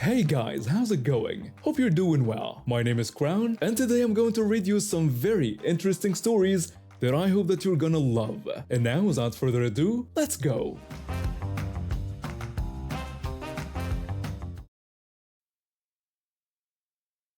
Hey guys, how's it going? Hope you're doing well. My name is Crown, and today I'm going to read you some very interesting stories that I hope that you're gonna love. And now, without further ado, let's go!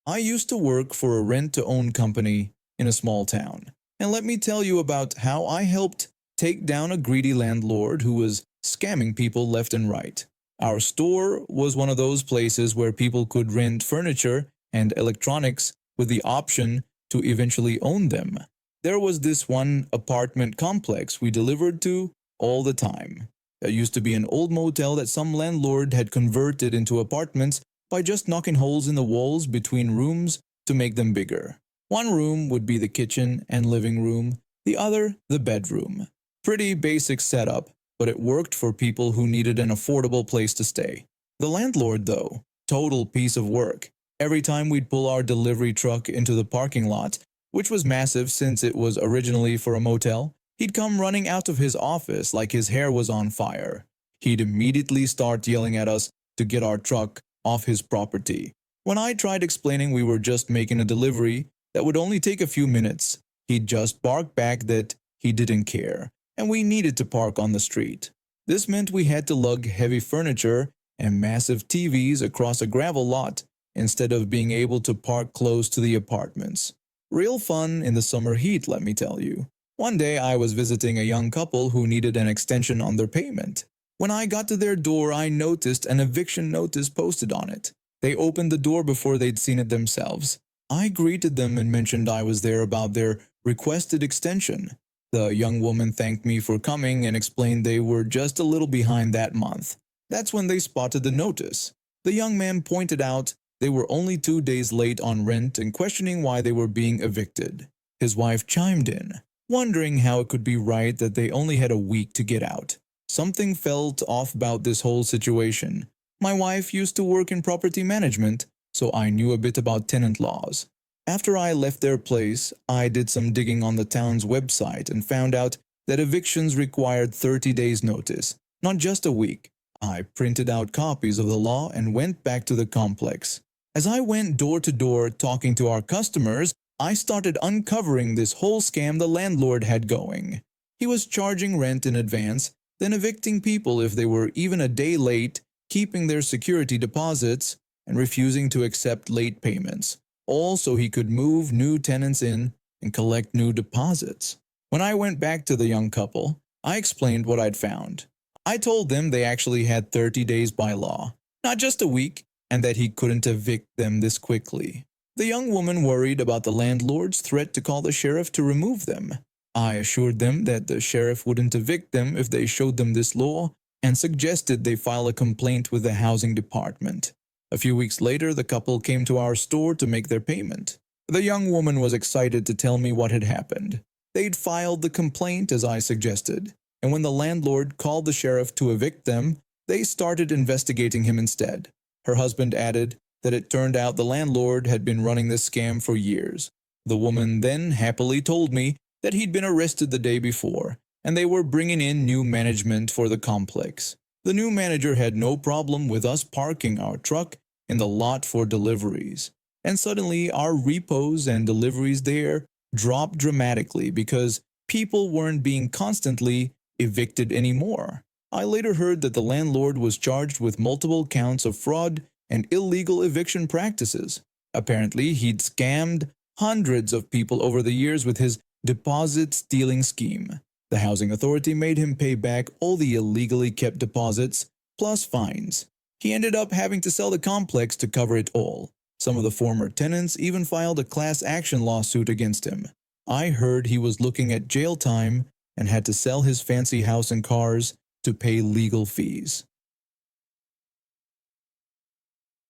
I used to work for a rent-to-own company in a small town, and let me tell you about how I helped take down a greedy landlord who was scamming people left and right. Our store was one of those places where people could rent furniture and electronics with the option to eventually own them. There was this one apartment complex we delivered to all the time. There used to be an old motel that some landlord had converted into apartments by just knocking holes in the walls between rooms to make them bigger. One room would be the kitchen and living room, the other the bedroom. Pretty basic setup, but it worked for people who needed an affordable place to stay. The landlord, though, total piece of work. Every time we'd pull our delivery truck into the parking lot, which was massive since it was originally for a motel, he'd come running out of his office like his hair was on fire. He'd immediately start yelling at us to get our truck off his property. When I tried explaining we were just making a delivery that would only take a few minutes, he'd just bark back that he didn't care, and we needed to park on the street. This meant we had to lug heavy furniture and massive TVs across a gravel lot instead of being able to park close to the apartments. Real fun in the summer heat, let me tell you. One day I was visiting a young couple who needed an extension on their payment. When I got to their door, I noticed an eviction notice posted on it. They opened the door before they'd seen it themselves. I greeted them and mentioned I was there about their requested extension. The young woman thanked me for coming and explained they were just a little behind that month. That's when they spotted the notice. The young man pointed out they were only 2 days late on rent and questioning why they were being evicted. His wife chimed in, wondering how it could be right that they only had a week to get out. Something felt off about this whole situation. My wife used to work in property management, so I knew a bit about tenant laws. After I left their place, I did some digging on the town's website and found out that evictions required 30 days notice, not just a week. I printed out copies of the law and went back to the complex. As I went door to door talking to our customers, I started uncovering this whole scam the landlord had going. He was charging rent in advance, then evicting people if they were even a day late, keeping their security deposits, and refusing to accept late payments, all so he could move new tenants in and collect new deposits. When I went back to the young couple, I explained what I'd found. I told them they actually had 30 days by law, not just a week, and that he couldn't evict them this quickly. The young woman worried about the landlord's threat to call the sheriff to remove them. I assured them that the sheriff wouldn't evict them if they showed them this law and suggested they file a complaint with the housing department. A few weeks later, the couple came to our store to make their payment. The young woman was excited to tell me what had happened. They'd filed the complaint as I suggested, and when the landlord called the sheriff to evict them, they started investigating him instead. Her husband added that it turned out the landlord had been running this scam for years. The woman then happily told me that he'd been arrested the day before, and they were bringing in new management for the complex. The new manager had no problem with us parking our truck in the lot for deliveries, and suddenly our repos and deliveries there dropped dramatically because people weren't being constantly evicted anymore. I later heard that the landlord was charged with multiple counts of fraud and illegal eviction practices. Apparently, he'd scammed hundreds of people over the years with his deposit stealing scheme. The housing authority made him pay back all the illegally kept deposits, plus fines. He ended up having to sell the complex to cover it all. Some of the former tenants even filed a class action lawsuit against him. I heard he was looking at jail time and had to sell his fancy house and cars to pay legal fees.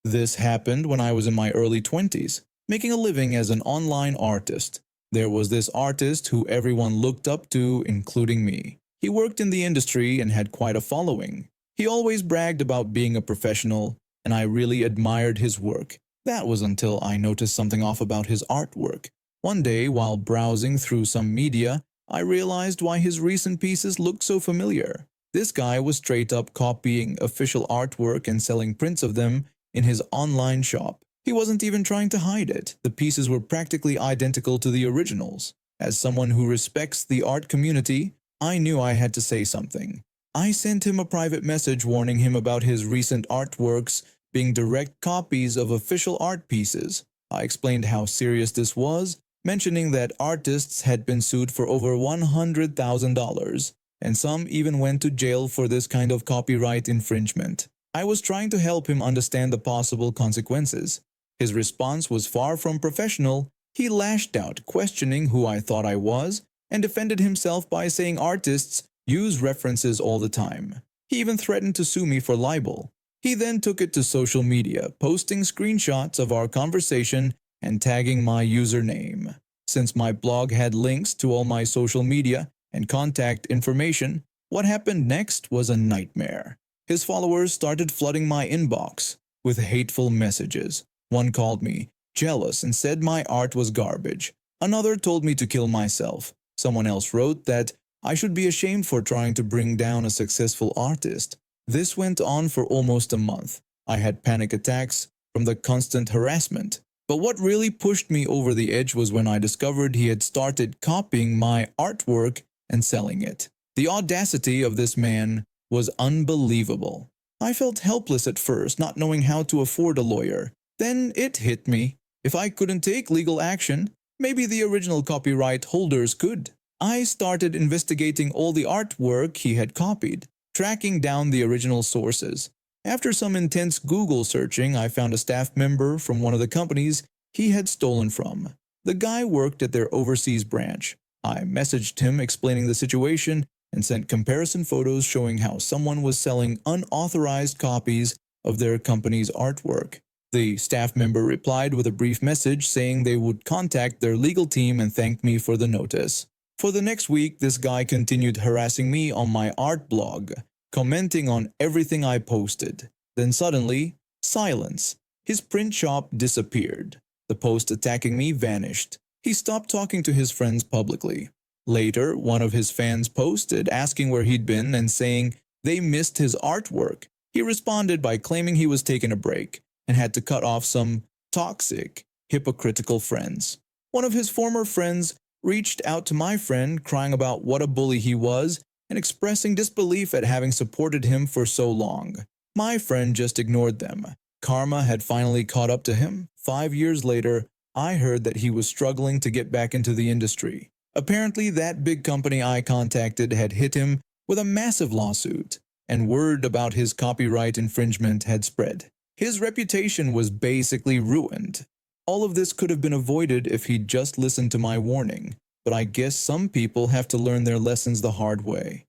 This happened when I was in my early 20s, making a living as an online artist. There was this artist who everyone looked up to, including me. He worked in the industry and had quite a following. He always bragged about being a professional, and I really admired his work. That was until I noticed something off about his artwork. One day, while browsing through some media, I realized why his recent pieces looked so familiar. This guy was straight up copying official artwork and selling prints of them in his online shop. He wasn't even trying to hide it. The pieces were practically identical to the originals. As someone who respects the art community, I knew I had to say something. I sent him a private message warning him about his recent artworks being direct copies of official art pieces. I explained how serious this was, mentioning that artists had been sued for over $100,000, and some even went to jail for this kind of copyright infringement. I was trying to help him understand the possible consequences. His response was far from professional. He lashed out, questioning who I thought I was, and defended himself by saying artists use references all the time. He even threatened to sue me for libel. He then took it to social media, posting screenshots of our conversation and tagging my username. Since my blog had links to all my social media and contact information, what happened next was a nightmare. His followers started flooding my inbox with hateful messages. One called me jealous and said my art was garbage. Another told me to kill myself. Someone else wrote that I should be ashamed for trying to bring down a successful artist. This went on for almost a month. I had panic attacks from the constant harassment. But what really pushed me over the edge was when I discovered he had started copying my artwork and selling it. The audacity of this man was unbelievable. I felt helpless at first, not knowing how to afford a lawyer. Then it hit me. If I couldn't take legal action, maybe the original copyright holders could. I started investigating all the artwork he had copied, tracking down the original sources. After some intense Google searching, I found a staff member from one of the companies he had stolen from. The guy worked at their overseas branch. I messaged him explaining the situation and sent comparison photos showing how someone was selling unauthorized copies of their company's artwork. The staff member replied with a brief message saying they would contact their legal team and thank me for the notice. For the next week, this guy continued harassing me on my art blog, commenting on everything I posted. Then suddenly, silence. His print shop disappeared. The post attacking me vanished. He stopped talking to his friends publicly. Later, one of his fans posted asking where he'd been and saying they missed his artwork. He responded by claiming he was taking a break and had to cut off some toxic, hypocritical friends. One of his former friends reached out to my friend crying about what a bully he was and expressing disbelief at having supported him for so long. My friend just ignored them. Karma had finally caught up to him. 5 years later, I heard that he was struggling to get back into the industry. Apparently, that big company I contacted had hit him with a massive lawsuit, and word about his copyright infringement had spread. His reputation was basically ruined. All of this could have been avoided if he'd just listened to my warning, but I guess some people have to learn their lessons the hard way.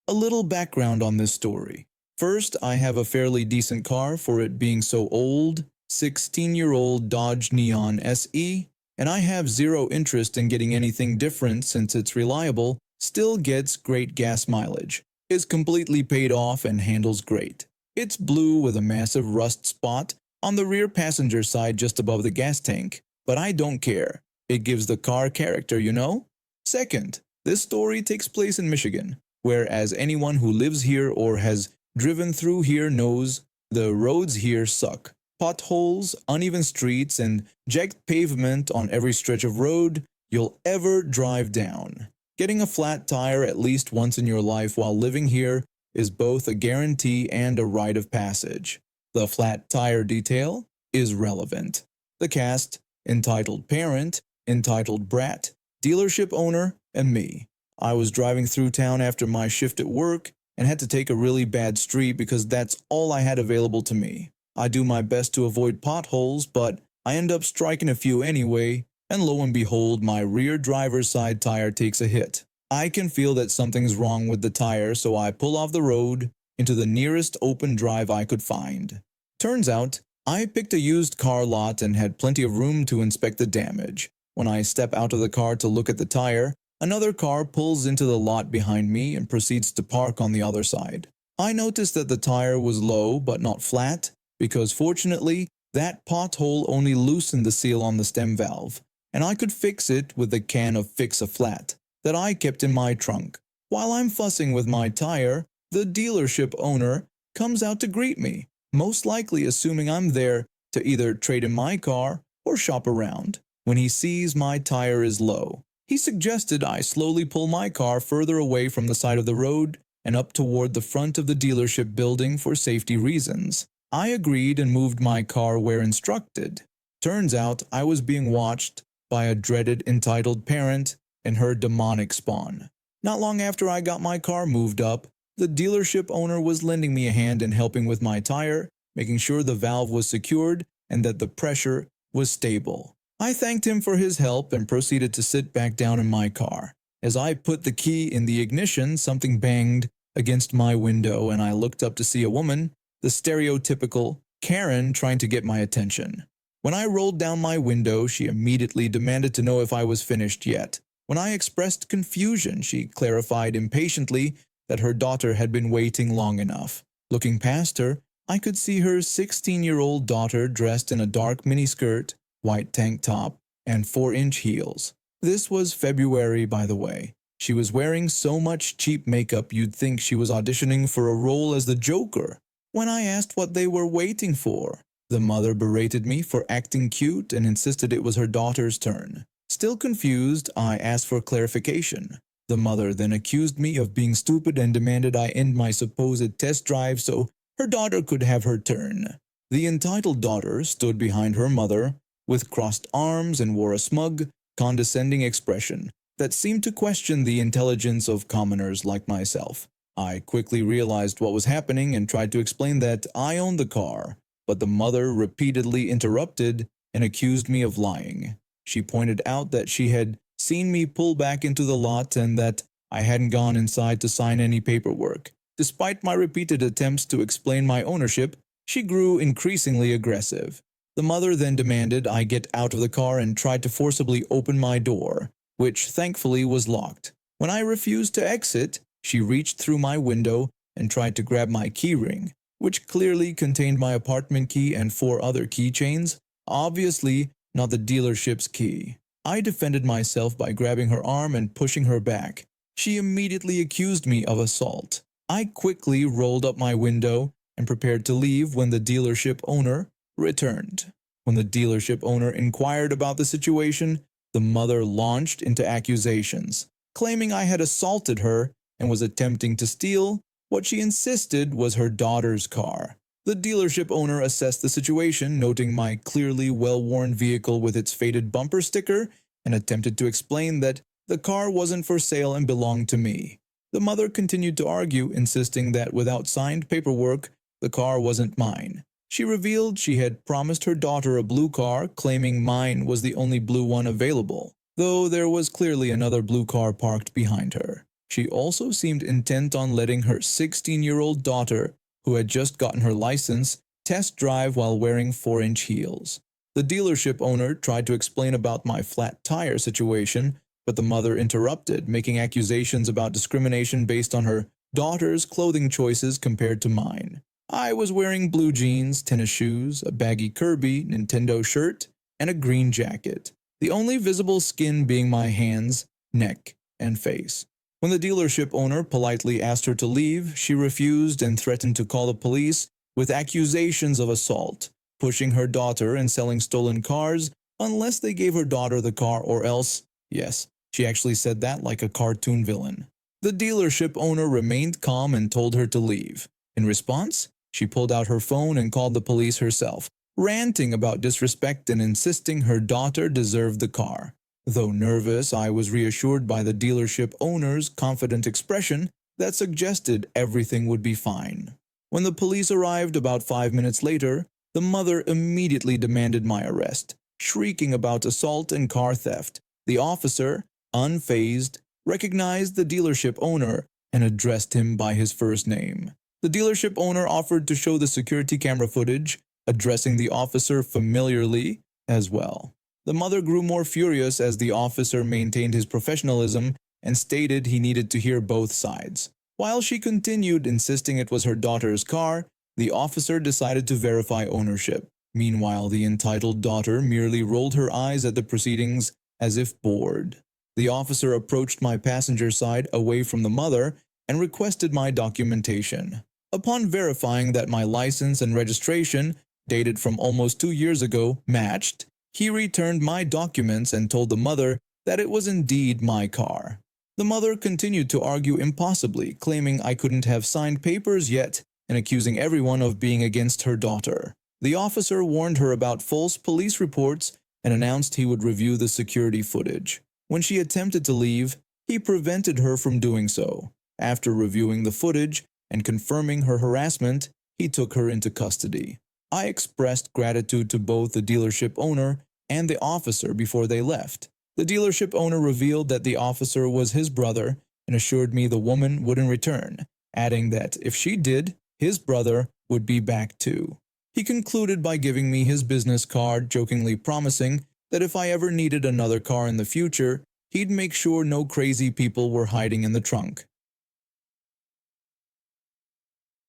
A little background on this story. First, I have a fairly decent car for it being so old, 16-year-old Dodge Neon SE, and I have zero interest in getting anything different since it's reliable, still gets great gas mileage, is completely paid off and handles great. It's blue with a massive rust spot on the rear passenger side just above the gas tank, but I don't care. It gives the car character, you know? Second, this story takes place in Michigan, where as anyone who lives here or has driven through here knows, the roads here suck. Potholes, uneven streets, and jagged pavement on every stretch of road you'll ever drive down. Getting a flat tire at least once in your life while living here is both a guarantee and a rite of passage. The flat tire detail is relevant. The cast, entitled Parent, entitled Brat, dealership owner, and me. I was driving through town after my shift at work and had to take a really bad street because that's all I had available to me. I do my best to avoid potholes, but I end up striking a few anyway, and lo and behold, my rear driver's side tire takes a hit. I can feel that something's wrong with the tire, so I pull off the road into the nearest open drive I could find. Turns out, I picked a used car lot and had plenty of room to inspect the damage. When I step out of the car to look at the tire, another car pulls into the lot behind me and proceeds to park on the other side. I noticed that the tire was low but not flat, because fortunately, that pothole only loosened the seal on the stem valve, and I could fix it with the can of Fix-A-Flat that I kept in my trunk. While I'm fussing with my tire, the dealership owner comes out to greet me, most likely assuming I'm there to either trade in my car or shop around. When he sees my tire is low, he suggested I slowly pull my car further away from the side of the road and up toward the front of the dealership building for safety reasons. I agreed and moved my car where instructed. Turns out I was being watched by a dreaded entitled parent and her demonic spawn. Not long after I got my car moved up, the dealership owner was lending me a hand in helping with my tire, making sure the valve was secured and that the pressure was stable. I thanked him for his help and proceeded to sit back down in my car. As I put the key in the ignition, something banged against my window and I looked up to see a woman, the stereotypical Karen, trying to get my attention. When I rolled down my window, she immediately demanded to know if I was finished yet. When I expressed confusion, she clarified impatiently that her daughter had been waiting long enough. Looking past her, I could see her 16-year-old daughter dressed in a dark miniskirt, white tank top, and 4-inch heels. This was February, by the way. She was wearing so much cheap makeup you'd think she was auditioning for a role as the Joker. When I asked what they were waiting for, the mother berated me for acting cute and insisted it was her daughter's turn. Still confused, I asked for clarification. The mother then accused me of being stupid and demanded I end my supposed test drive so her daughter could have her turn. The entitled daughter stood behind her mother with crossed arms and wore a smug, condescending expression that seemed to question the intelligence of commoners like myself. I quickly realized what was happening and tried to explain that I owned the car, but the mother repeatedly interrupted and accused me of lying. She pointed out that she had seen me pull back into the lot and that I hadn't gone inside to sign any paperwork. Despite my repeated attempts to explain my ownership, she grew increasingly aggressive. The mother then demanded I get out of the car and tried to forcibly open my door, which thankfully was locked. When I refused to exit, she reached through my window and tried to grab my keyring, which clearly contained my apartment key and 4 other keychains, obviously not the dealership's key. I defended myself by grabbing her arm and pushing her back. She immediately accused me of assault. I quickly rolled up my window and prepared to leave when the dealership owner returned. When the dealership owner inquired about the situation, the mother launched into accusations, claiming I had assaulted her and was attempting to steal what she insisted was her daughter's car. The dealership owner assessed the situation, noting my clearly well-worn vehicle with its faded bumper sticker, and attempted to explain that the car wasn't for sale and belonged to me. The mother continued to argue, insisting that without signed paperwork, the car wasn't mine. She revealed she had promised her daughter a blue car, claiming mine was the only blue one available, though there was clearly another blue car parked behind her. She also seemed intent on letting her 16-year-old daughter, who had just gotten her license, test drive while wearing 4-inch heels. The dealership owner tried to explain about my flat tire situation, but the mother interrupted, making accusations about discrimination based on her daughter's clothing choices compared to mine. I was wearing blue jeans, tennis shoes, a baggy Kirby Nintendo shirt, and a green jacket, the only visible skin being my hands, neck, and face. When the dealership owner politely asked her to leave, she refused and threatened to call the police with accusations of assault, pushing her daughter and selling stolen cars unless they gave her daughter the car or else, yes, she actually said that like a cartoon villain. The dealership owner remained calm and told her to leave. In response, she pulled out her phone and called the police herself, ranting about disrespect and insisting her daughter deserved the car. Though nervous, I was reassured by the dealership owner's confident expression that suggested everything would be fine. When the police arrived about 5 minutes later, the mother immediately demanded my arrest, shrieking about assault and car theft. The officer, unfazed, recognized the dealership owner and addressed him by his first name. The dealership owner offered to show the security camera footage, addressing the officer familiarly as well. The mother grew more furious as the officer maintained his professionalism and stated he needed to hear both sides. While she continued insisting it was her daughter's car, the officer decided to verify ownership. Meanwhile, the entitled daughter merely rolled her eyes at the proceedings as if bored. The officer approached my passenger side away from the mother and requested my documentation. Upon verifying that my license and registration, dated from almost 2 years ago, matched, he returned my documents and told the mother that it was indeed my car. The mother continued to argue impossibly, claiming I couldn't have signed papers yet and accusing everyone of being against her daughter. The officer warned her about false police reports and announced he would review the security footage. When she attempted to leave, he prevented her from doing so. After reviewing the footage and confirming her harassment, he took her into custody. I expressed gratitude to both the dealership owner and the officer before they left. The dealership owner revealed that the officer was his brother and assured me the woman wouldn't return, adding that if she did, his brother would be back too. He concluded by giving me his business card, jokingly promising that if I ever needed another car in the future, he'd make sure no crazy people were hiding in the trunk.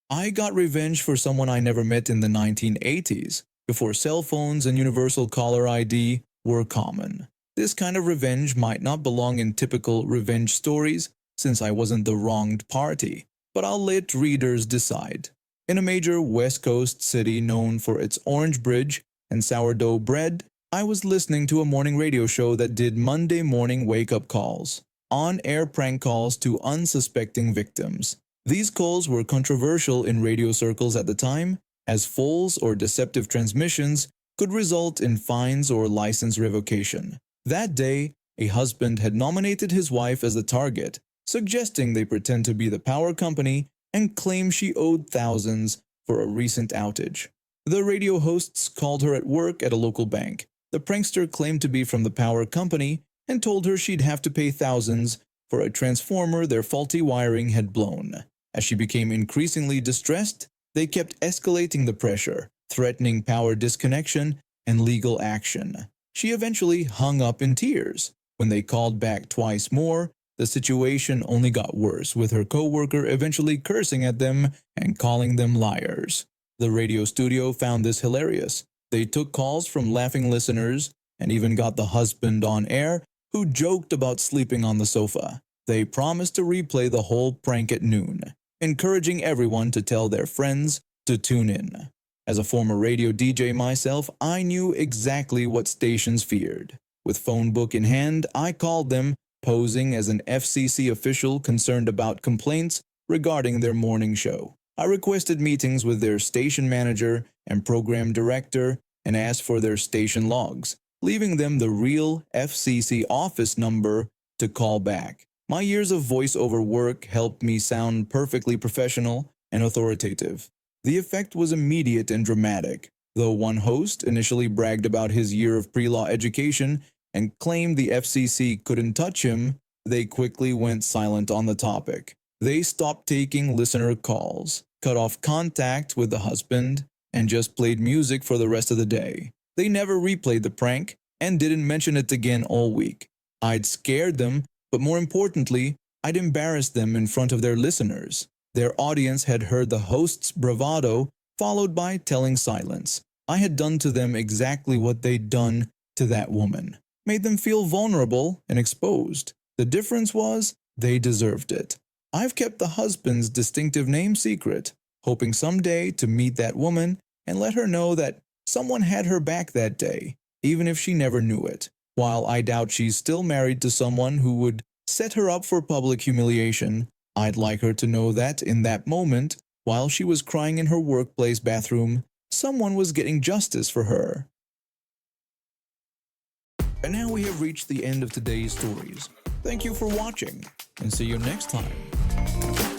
I got revenge for someone I never met in the 1980s, before cell phones and universal caller ID were common. This kind of revenge might not belong in typical revenge stories, since I wasn't the wronged party, but I'll let readers decide. In a major West Coast city known for its orange bridge and sourdough bread, I was listening to a morning radio show that did Monday morning wake-up calls, on-air prank calls to unsuspecting victims. These calls were controversial in radio circles at the time, as false or deceptive transmissions could result in fines or license revocation. That day, a husband had nominated his wife as the target, suggesting they pretend to be the power company and claim she owed thousands for a recent outage. The radio hosts called her at work at a local bank. The prankster claimed to be from the power company and told her she'd have to pay thousands for a transformer their faulty wiring had blown. As she became increasingly distressed, they kept escalating the pressure, threatening power disconnection and legal action. She eventually hung up in tears. When they called back twice more, the situation only got worse, with her co-worker eventually cursing at them and calling them liars. The radio studio found this hilarious. They took calls from laughing listeners and even got the husband on air, who joked about sleeping on the sofa. They promised to replay the whole prank at noon, encouraging everyone to tell their friends to tune in. As a former radio DJ myself, I knew exactly what stations feared. With phone book in hand, I called them, posing as an FCC official concerned about complaints regarding their morning show. I requested meetings with their station manager and program director and asked for their station logs, leaving them the real FCC office number to call back. My years of voiceover work helped me sound perfectly professional and authoritative. The effect was immediate and dramatic. Though one host initially bragged about his year of pre-law education and claimed the FCC couldn't touch him, they quickly went silent on the topic. They stopped taking listener calls, cut off contact with the husband, and just played music for the rest of the day. They never replayed the prank and didn't mention it again all week. I'd scared them, but more importantly, I'd embarrassed them in front of their listeners. Their audience had heard the host's bravado, followed by telling silence. I had done to them exactly what they'd done to that woman. Made them feel vulnerable and exposed. The difference was, they deserved it. I've kept the husband's distinctive name secret, hoping someday to meet that woman and let her know that someone had her back that day, even if she never knew it. While I doubt she's still married to someone who would set her up for public humiliation, I'd like her to know that in that moment, while she was crying in her workplace bathroom, someone was getting justice for her. And now we have reached the end of today's stories. Thank you for watching, and see you next time.